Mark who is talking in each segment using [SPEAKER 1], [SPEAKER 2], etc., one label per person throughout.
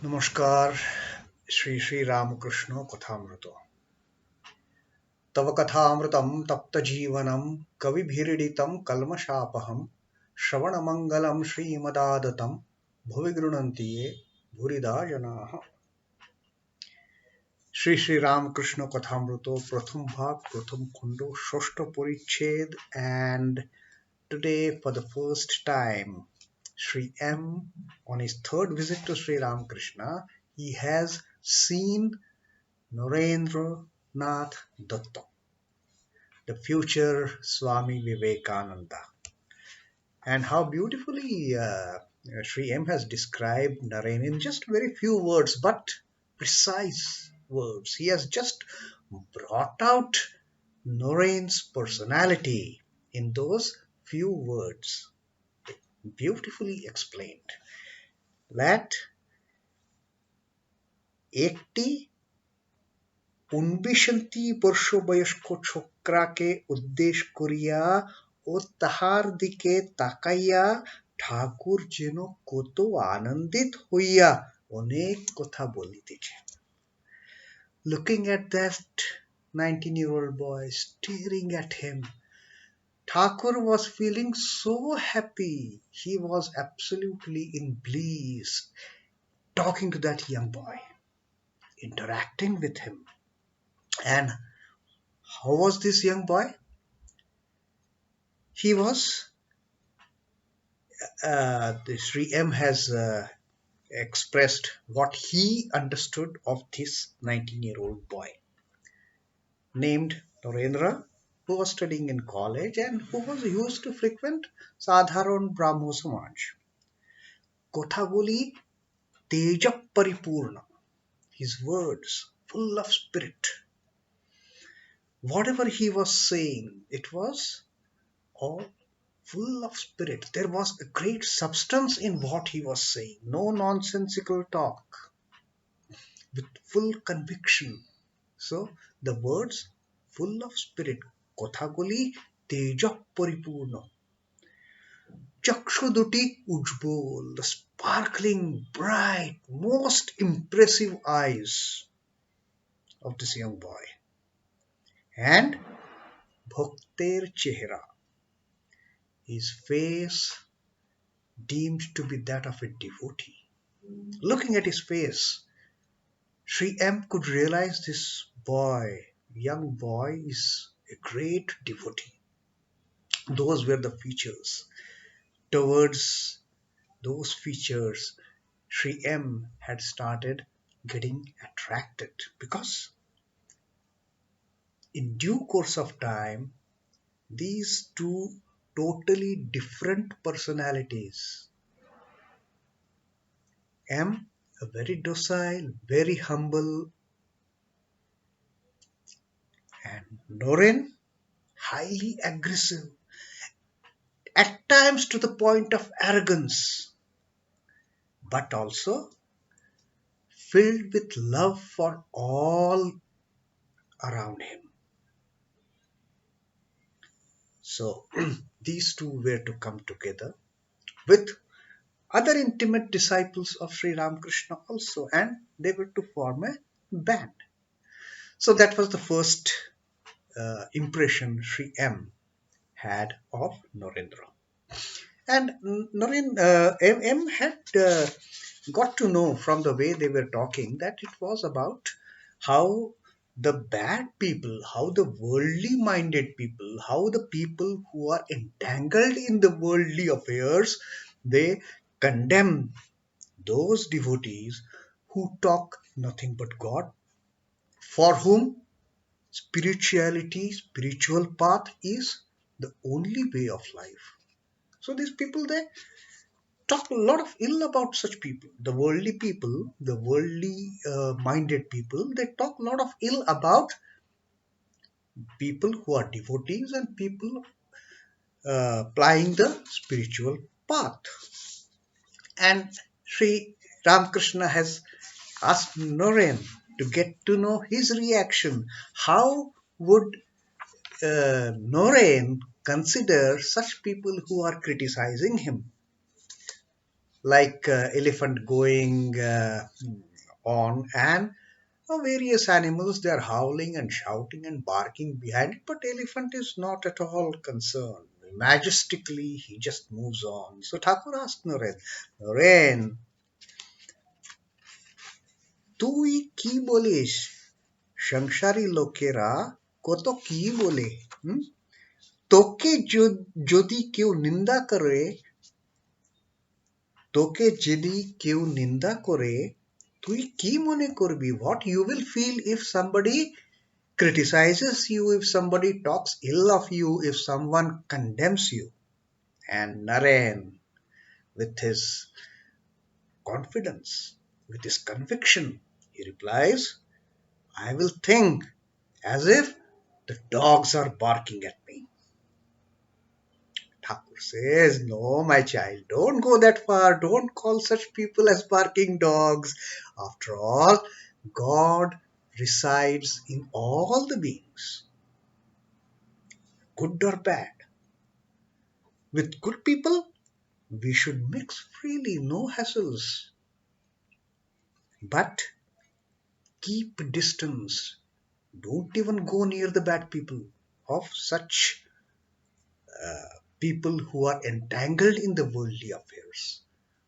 [SPEAKER 1] नमस्कार। श्री श्री रामकृष्ण कथामृत तव कथामृतं तप्तजीवनं कविभिरीडितं कल्मषापहं श्रवणमङ्गलं श्रीमदादतं भुवि गृह्णन्ति ये भूरिदा जनाः। श्री श्री रामकृष्ण कथामृतो प्रथम भाग प्रथम खंडो षष्ठ परिच्छेद and today for the first time Sri M, on his third visit to Sri Ramakrishna, he has seen Narendra Nath Datta, the future Swami Vivekananda. And how beautifully Sri M has described Naren in just very few words, but precise words. He has just brought out Naren's personality in those few words, beautifully explained. That একটি 19 বর্ষ বয়স্ক ছোকরাকে উদ্দেশ করিয়া ও তাহার দিকে তাকাইয়া ঠাকুর যেন কত আনন্দিত হইয়া অনেক কথা বলিতেছে। Looking at that 19-year-old boy, staring at him, Thakur was feeling so happy. He was absolutely in bliss, talking to that young boy, interacting with him. And how was this young boy? He was, the Sri M has expressed what he understood of this 19-year-old boy named Narendra, who was studying in college and who was used to frequent Sadharan Brahmo Samaj. Kothaguli Teja Paripurna, his words full of spirit. Whatever he was saying, it was all full of spirit. There was a great substance in what he was saying. No nonsensical talk, with full conviction. So the words full of spirit. Kothaguli teja paripurna. Chakshuduti ujbol, the sparkling, bright, most impressive eyes of this young boy. And Bhakter Chehra, his face deemed to be that of a devotee. Looking at his face, Sri M could realize this boy, young boy, is a great devotee. Those were the features. Towards those features, Sri M had started getting attracted because in due course of time, these two totally different personalities, M, a very docile, very humble, and Noren, highly aggressive, at times to the point of arrogance, but also filled with love for all around him. So these two were to come together with other intimate disciples of Sri Ramakrishna also, and they were to form a band. So that was the first impression Sri M had of Narendra. And M had got to know from the way they were talking that it was about how the bad people, how the worldly minded people, how the people who are entangled in the worldly affairs, they condemn those devotees who talk nothing but God, for whom spirituality, spiritual path is the only way of life. So these people, they talk a lot of ill about such people. The worldly people, the worldly minded people, they talk a lot of ill about people who are devotees and people plying the spiritual path. And Sri Ramakrishna has asked Naren to get to know his reaction. How would Naren consider such people who are criticizing him? like elephant going on, and various animals, they are howling and shouting and barking behind it, but elephant is not at all concerned. Majestically, he just moves on. So Thakur asked Naren, Naren, তুই কি বলিস? সংসারী লোকেরা কত কি বলে, হুম? তোকে যদি কেউ নিন্দা করে, তোকে যদি কেউ নিন্দা করে, তুই কি মনে করবি? What you will feel if somebody criticizes you, if somebody talks ill of you, if someone condemns you? And Naren, with his confidence, with his conviction, he replies, I will think as if the dogs are barking at me. Thakur says, no, my child, don't go that far. Don't call such people as barking dogs. After all, God resides in all the beings, good or bad. With good people, we should mix freely, no hassles. But keep distance. Don't even go near the bad people, of such people who are entangled in the worldly affairs,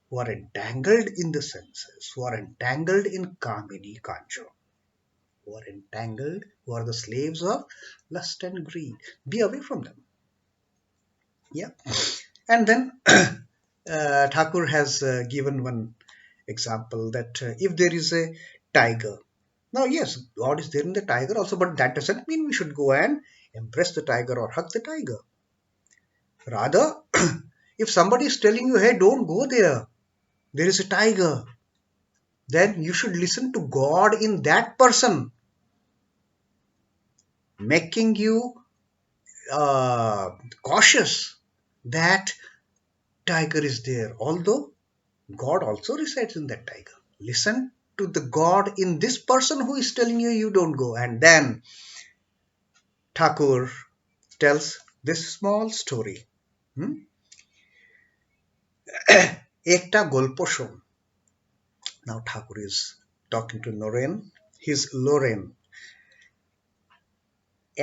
[SPEAKER 1] who are entangled in the senses, who are entangled in kamini kancha, who are entangled, who are the slaves of lust and greed. Be away from them. Yeah. And then Thakur has given one example that if there is a tiger, now yes, God is there in the tiger also, but that doesn't mean we should go and embrace the tiger or hug the tiger. Rather, if somebody is telling you, hey, don't go there, there is a tiger, then you should listen to God in that person, making you cautious that tiger is there. Although God also resides in that tiger. Listen to the God in this person who is telling you, you don't go. And then Thakur tells this small story. Ekta golpo shon. Now Thakur is talking to Naren. He's Loren.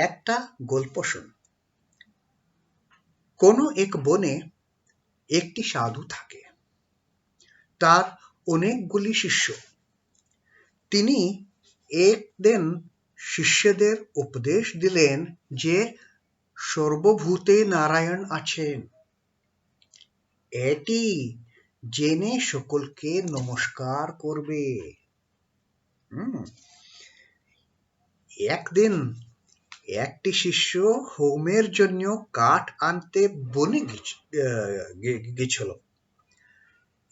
[SPEAKER 1] একটা গল্প শোন। কোনো এক বনে একটি সাধু থাকে, তার অনেকগুলি শিষ্য। তিনি একদিন শিষ্যদের উপদেশ দিলেন যে সর্বভূতে নারায়ণ আছেন, এটি জেনে সকলকে নমস্কার করবে। একদিন একটি শিষ্য হোমের জন্য কাঠ আনতে বনে গেছিল।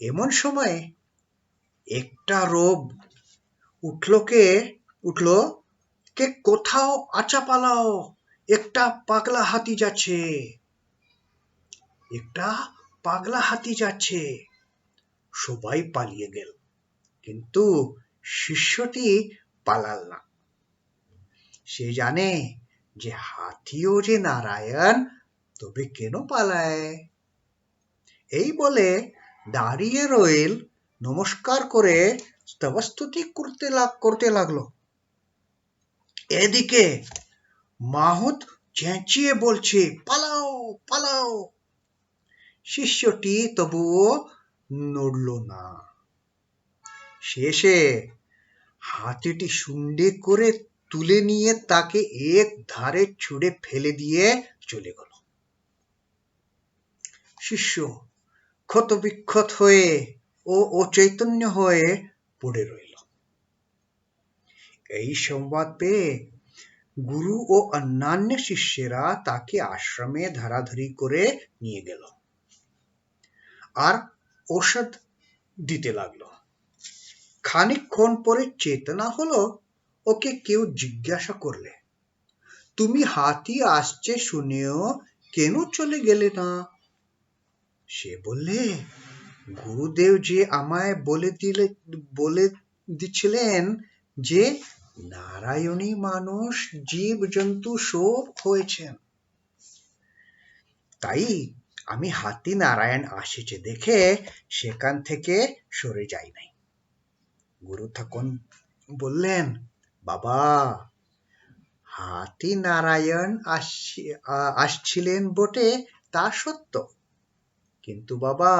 [SPEAKER 1] এমন সময় একটা রোব উঠল কে কোথাও আচ্ছা পালাও, একটা পাগলা হাতি যাচ্ছে, একটা পাগলা হাতি যাচ্ছে। সবাই পালিয়ে গেল, কিন্তু শিষ্যটি পালাল না। সে জানে যে হাতিও যে নারায়ণ, তবে কেন পালায়? এই বলে দাঁড়িয়ে রইল, নমস্কার করে স্তবস্তুতি করতে লাগলো। এদিকে মাহুত চেঁচিয়ে বলছে, পালাও পালাও। শিষ্যটি তবুও নড়ল না। শেষে হাতিটি শুন্ডে করে তুলে নিয়ে তাকে এক ধারে ছুঁড়ে ফেলে দিয়ে চলে গেল। শিষ্য ক্ষতবিক্ষত হয়ে ও অচৈতন্য হয়ে পড়ে রইল। এই সংবাদ পেয়ে গুরু ও অন্যান্য শিষ্যেরা তাকে আশ্রমে ধরাধরি করে নিয়ে গেল আর ঔষধ দিতে লাগলো। খানিকক্ষণ পরে চেতনা হলো। ওকে কেউ জিজ্ঞাসা করলে, তুমি হাতি আসছে শুনেও কেন চলে গেলে না? সে বললে, গুরুদেব যে আমায় বলে দিচ্ছিলেন যে নারায়ণী মানুষ জীব জন্তু সব হয়েছেন, তাই আমি হাতি নারায়ণ আসিছে দেখে সেখান থেকে সরে যাই নাই। গুরু তখন বললেন, বাবা, হাতি নারায়ণ আসছিলেন বটে, তা সত্য, কিন্তু বাবা,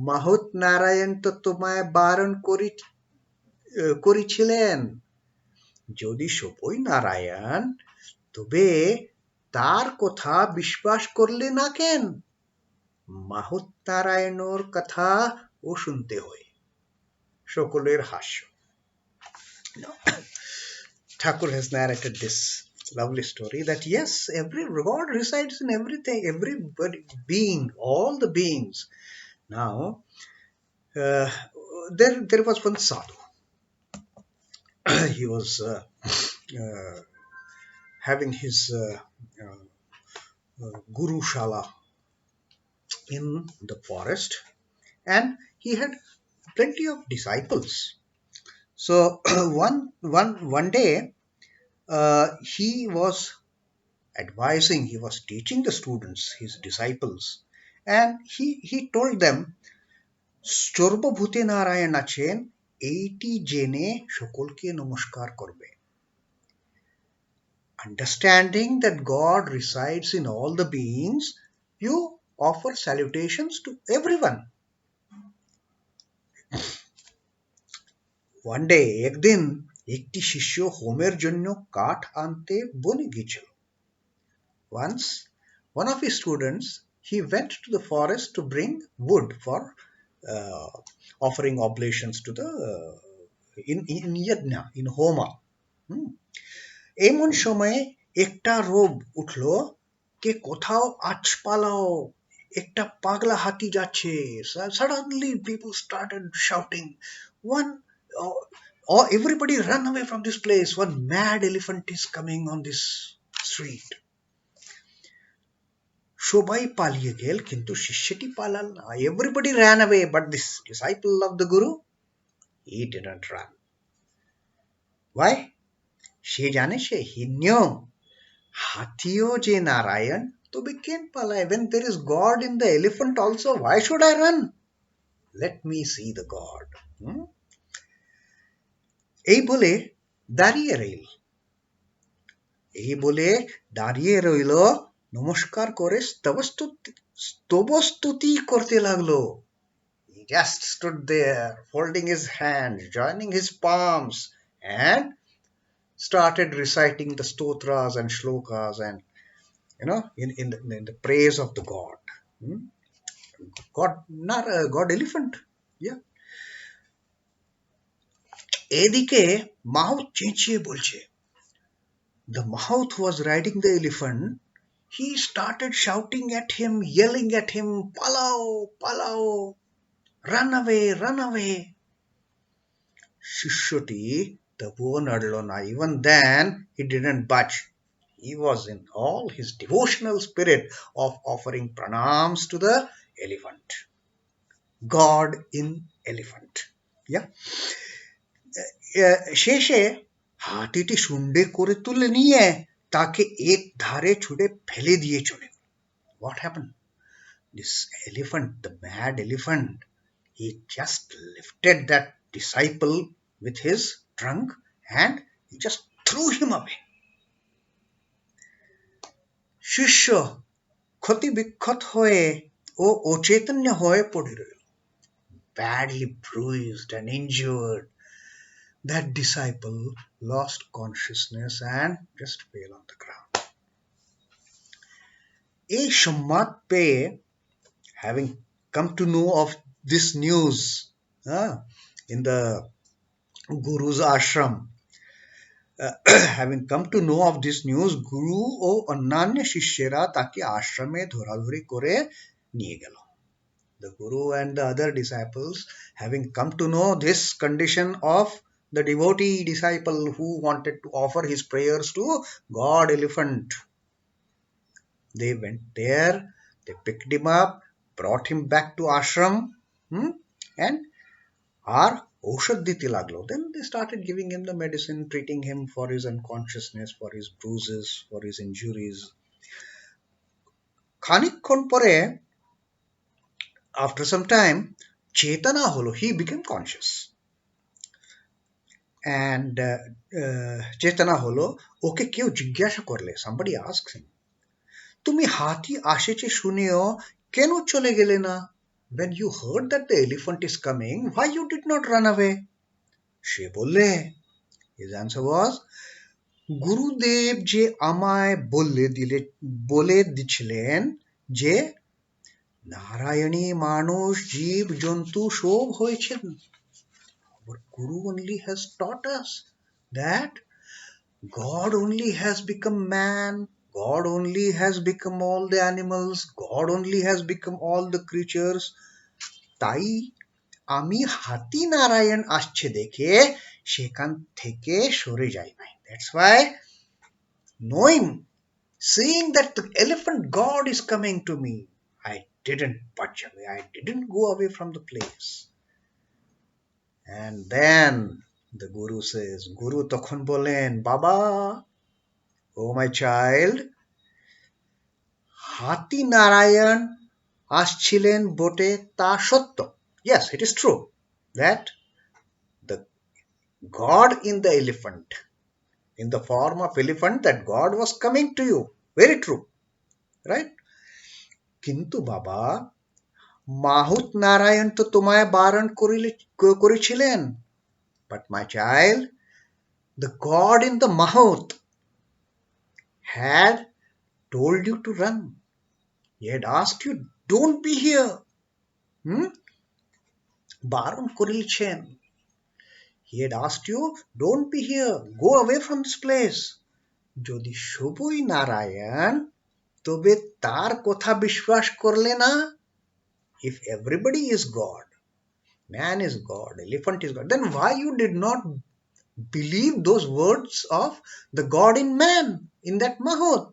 [SPEAKER 1] মাহুত নারায়ণ তো তোমায় বারণ করেছিলেন। যদি সবই নারায়ণ, তবে তার কথা বিশ্বাস করলে না কেন? মাহুত নারায়ণর কথা ও শুনতে হয়। সকলের হাস্য। Thakur has narrated this lovely story that yes, every God resides in everything, every being, all the beings. Now, there was one sadhu. He was having his guru shala in the forest, and he had plenty of disciples. So one day, he was advising, he was teaching the students, his disciples, and he told them, সর্বভূতে Narayan আছেন, এইটি জেনে সকলকে নমস্কার করবে. Understanding that God resides in all the beings, you offer salutations to everyone. One day, একদিন একটি শিষ্য হোমের জন্য কাঠ আনতে বনে গিয়েছিল. Once, one of his students, he went to the forest to bring wood for offering oblations to the in yajna, in homa. এমন সময়ে একটা রোব উঠল, কে কোথাও আছ পালাও, একটা পাগলা হাতি যাচ্ছে. Suddenly people started shouting, one everybody run away from this place, one mad elephant is coming on this street. সবাই পালিয়ে গেল, কিন্তু শিষ্যটি পালাল না. Everybody ran away, but this disciple of the Guru, he didn't run. Why? সে জানে, he knew, হাতিও যে নারায়ণ, তবে কেন পালায়? When there is God in the elephant also, why should I run? Let me see the God. এই বলে দাঁড়িয়ে রইল, নমস্কার করে স্তবস্তুতি করতে লাগলো. He just stood there, folding his hands, joining his palms, and started reciting the stotras and shlokas, and in the praise of the God. God elephant. Yeah. এদিকে মাহুত চেঁচিয়ে বলছে. The Mahout was riding the elephant. He started shouting at him, yelling at him, palao, palao, run away, run away. শিষ্যটি তবুও নড়ল না. Even then, he didn't budge. He was in all his devotional spirit of offering pranams to the elephant. God in elephant. Yeah. শেষে হাতিটি শুন্ডে করে তুলে নিয়ে তাকে এক ধারে ছুঁড়ে ফেলে দিয়ে চলে. What happened? This elephant, the mad elephant, he just lifted that disciple with his trunk and he just threw him away. শিষ্য ক্ষতি বিক্ষত হয়ে ও অচেতন্য হয়ে পড়ে রইল. Badly bruised and injured, that disciple lost consciousness and just fell on the ground. এই সংবাদ পেয়ে, having come to know of this news in the Guru's ashram, having come to know of this news, Guru ও অন্যান্য শিষ্যেরা তাকে আশ্রমে ধরাধরি করে নিয়ে গেল. The Guru and the other disciples, having come to know this condition of the devotee disciple who wanted to offer his prayers to God elephant, they went there, they picked him up, brought him back to ashram, and are ঔষধ দিতে লাগলো. Then they started giving him the medicine, treating him for his unconsciousness, for his bruises, for his injuries. খানিকক্ষণ পরে, after some time, চেতনা হলো, he became conscious. And চেতনা হলো, ওকে কেউ জিজ্ঞাসা করলে, somebody asks him, তুমি হাতি আসেছে শুনেও কেন চলে গেলে না? When you heard that the elephant is coming, why you did not run away? সে বললে, his answer was, গুরুদেব যে আমায় বলে দিছিলেন যে নারায়ণী মানুষ জীব জন্তু সব হয়েছেন. Our Guru only has taught us that God only has become man, God only has become all the animals, God only has become all the creatures. তাই আমি হাতি নারায়ণ আসছে দেখে সেখান থেকে সরে যাই নাই. That's why, knowing, seeing that the elephant God is coming to me, I didn't budge away, I didn't go away from the place. And then the Guru says, Guru তখন বলেন, বাবা, oh my child, হাতি নারায়ণ আসছিলেন বটে, তা সত্য. Yes, it is true that the God in the elephant, in the form of elephant, that God was coming to you. Very true, right? কিন্তু বাবা, মাহুত নারায়ণ তো তোমায় বারণ করেছিলেন. But my child, the God in the Mahut had told you to run. He had asked you, don't be here. বারণ করেছেন. He had asked you, don't be here, go away from this place. যদি সবই নারায়ণ, তবে তার কথা বিশ্বাস করলে না? If everybody is God, man is God, elephant is God, then why you did not believe those words of the God in man, in that Mahut?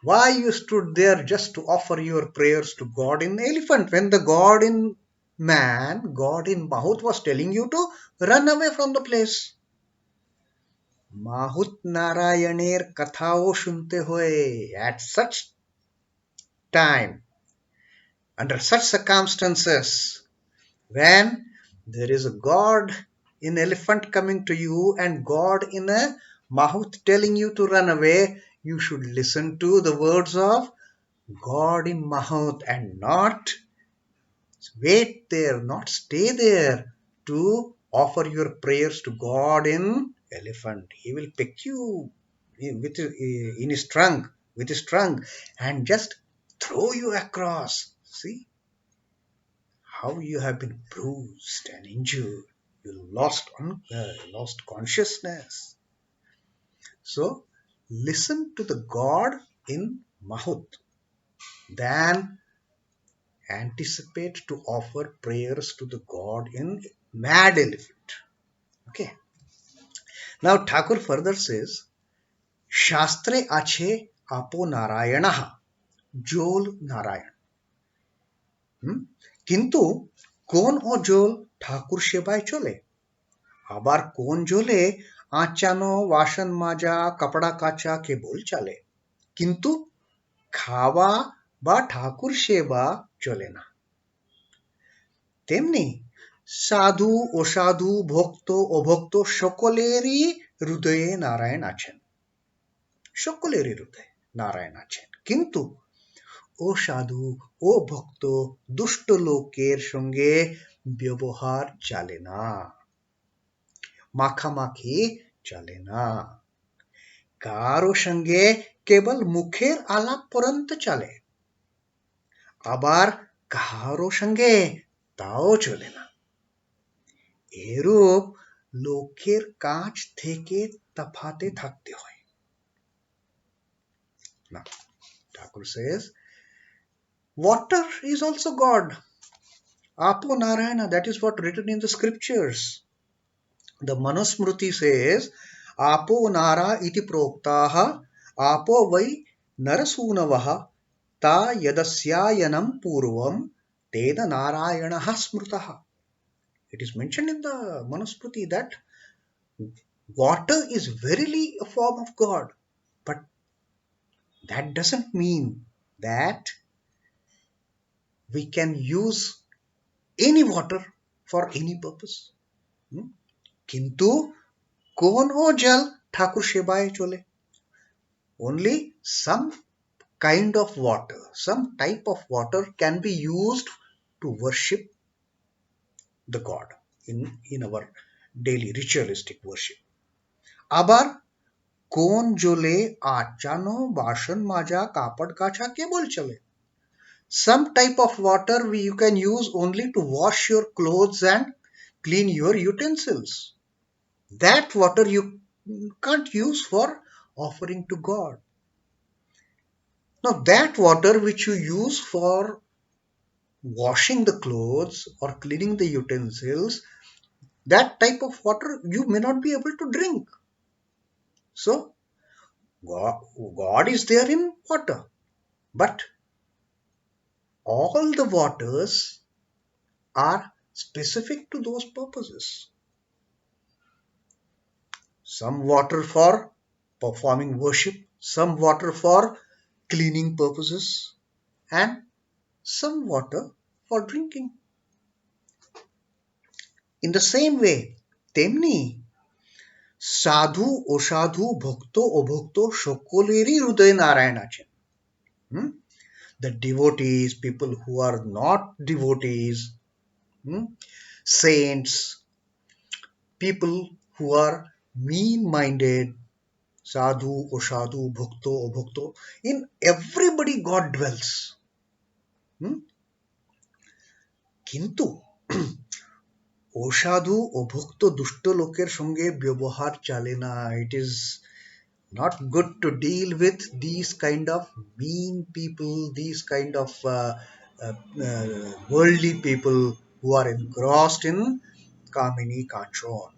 [SPEAKER 1] Why you stood there just to offer your prayers to God in the elephant, when the God in man, God in Mahut, was telling you to run away from the place? মাহুত নারায়ণের কথাও শুনতে হয় at such time, under such circumstances, when there is a God in elephant coming to you and God in a Mahut telling you to run away. You should listen to the words of God in Mahut and not wait there, not stay there to offer your prayers to God in elephant. He will pick you in his trunk, with his trunk, and just throw you across. See how you have been bruised and injured. You lost consciousness. So listen to the God in Mahut, then anticipate to offer prayers to the God in mad elephant. Okay. Now Thakur further says, Shastre ache apo Narayanaha, Jol Narayan. কিন্তু কোন অজল ঠাকুর সেবায় চলে, আবার কোন জলে আঁচানো, বাসন মাজা, কাপড়া কাচা কেবল চলে, কিন্তু খাওয়া বা ঠাকুর সেবা চলে না। তেমনি সাধু অসাধু, ভক্ত অভক্ত সকলেরই হৃদয়ে নারায়ণ আছেন, সকলেরই হৃদয়ে নারায়ণ আছেন, কিন্তু অসাধু ও ভক্ত দুষ্ট লোকের সঙ্গে ব্যবহার চলে না, মাখামাখি চলে না, কারো সঙ্গে কেবল মুখের আলাপ পর্যন্ত চলে, আবার কারো সঙ্গে তাও চলে না। এরূপ লোকের কাছ থেকে তফাতে থাকতে হয়। Now, Thakur says, water is also God. Apo Narayana, that is what written in the scriptures. The Manusmruti says, Apo Nara iti proktaha, Apo vai Narasunavaha, ta yadasyayanam purvam, teda Narayanaha smrutaha. It is mentioned in the Manusmruti that water is verily a form of God, but That doesn't mean that we can use any water for any purpose. কিন্তু কোন ও জল ঠাকুর সেবায় চলে? Only some kind of water, some type of water can be used to worship the God in our daily ritualistic worship. আবার কোন জলে আচানো বাসন মাজা কাপড় কাচা কেবল চলে? Some type of water you can use only to wash your clothes and clean your utensils. That water you can't use for offering to God. Now, that water which you use for washing the clothes or cleaning the utensils, that type of water you may not be able to drink. So, God is there in water, but all the waters are specific to those purposes. Some water for performing worship, some water for cleaning purposes, and some water for drinking. In the same way, তেমনি সাধু অসাধু ভক্ত অভক্ত সকলেরই হৃদয়ে নারায়ণ আছেন. The devotees, people who are not devotees, saints, people who are mean-minded, sadhu, osadhu, bhakto, abhakto, in everybody God dwells. কিন্তু অসাধু অভুক্ত দুষ্ট লোকের সঙ্গে ব্যবহার চলে না. It is not good to deal with these kind of mean people, these kind of worldly people who are engrossed in Kamini Kachon.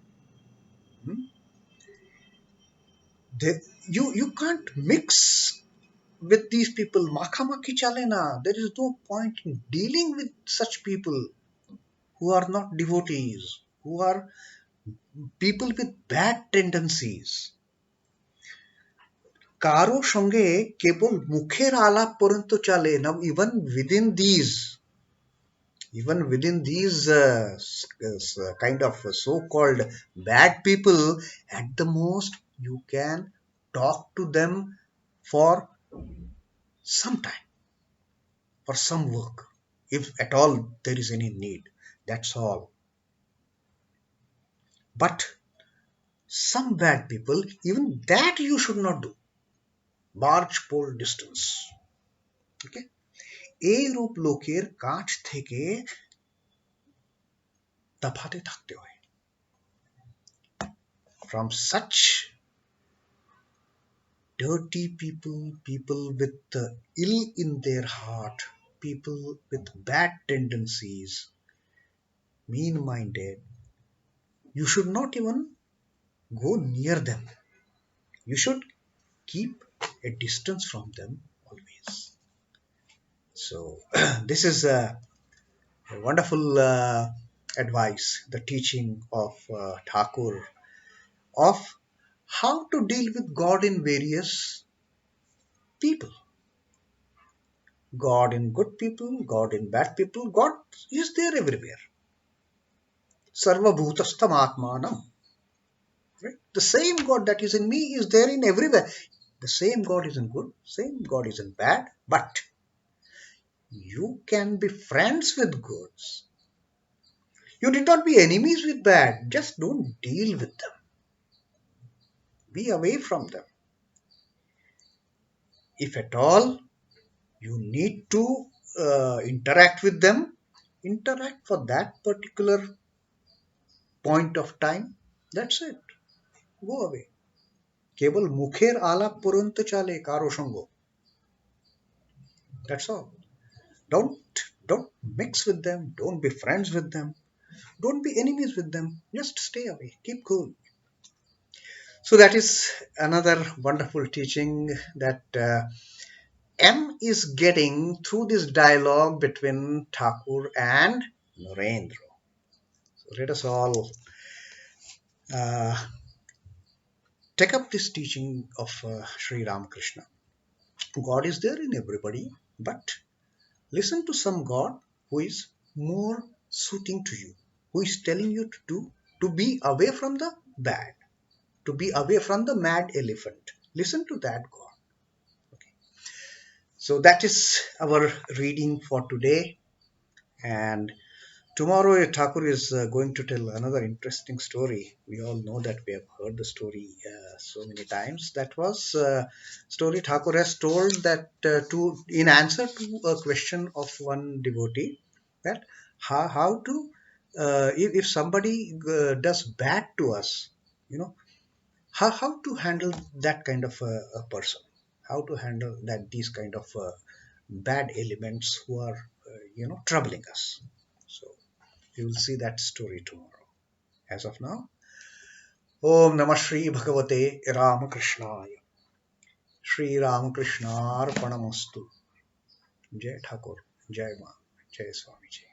[SPEAKER 1] You can't mix with these people. Makhamaki chale na. There is no point in dealing with such people who are not devotees, who are people with bad tendencies. কারো সঙ্গে কেবল মুখের আলাপ পর্যন্ত চলে না. Even within these kind of so-called bad people, at the most you can talk to them for some time, for some work, if at all there is any need. That's all. But some bad people, even that you should not do. Barge pole distance. Okay? এইরূপ লোকের কাছ থেকে তফাতে থাকতে হয়. From such dirty people, people with ill in their heart, people with bad tendencies, mean-minded, you should not even go near them. You should keep a distance from them always. So this is a wonderful advice, the teaching of Thakur, of how to deal with God in various people. God in good people, God in bad people. God is there everywhere. Sarva bhutastam atmanam. Right? The same God that is in me is there in everywhere. The same God is in good, same God is in bad, but you can be friends with goods. You need not be enemies with bad. Just don't deal with them. Be away from them. If at all you need to interact with them, interact for that particular point of time. That's it. Go away. কেবল মুখের আলাপ পর্যন্ত চলে কারো সঙ্গ. That's all. Don't mix with them. Don't be friends with them. Don't be enemies with them. Just stay away. Keep cool. So that is another wonderful teaching that M is getting through this dialogue between Thakur and Narendra. So let us all take up this teaching of Sri Ramakrishna. God is there in everybody, but listen to some God who is more suiting to you, who is telling you to be away from the bad, to be away from the mad elephant. Listen to that God. Okay. So that is our reading for today. And tomorrow, Thakur is going to tell another interesting story. We all know that we have heard the story so many times. That was story Thakur has told that to in answer to a question of one devotee, that how to if somebody does bad to us, you know, how to handle that kind of a person, how to handle that these kind of bad elements who are troubling us. So you will see that story tomorrow. As of now, Om Namah Shri Bhagavate Ramakrishnaaya. Shri Ramakrishna Arpanamastu. Jai Thakur, Jai Ma, Jai Swamiji.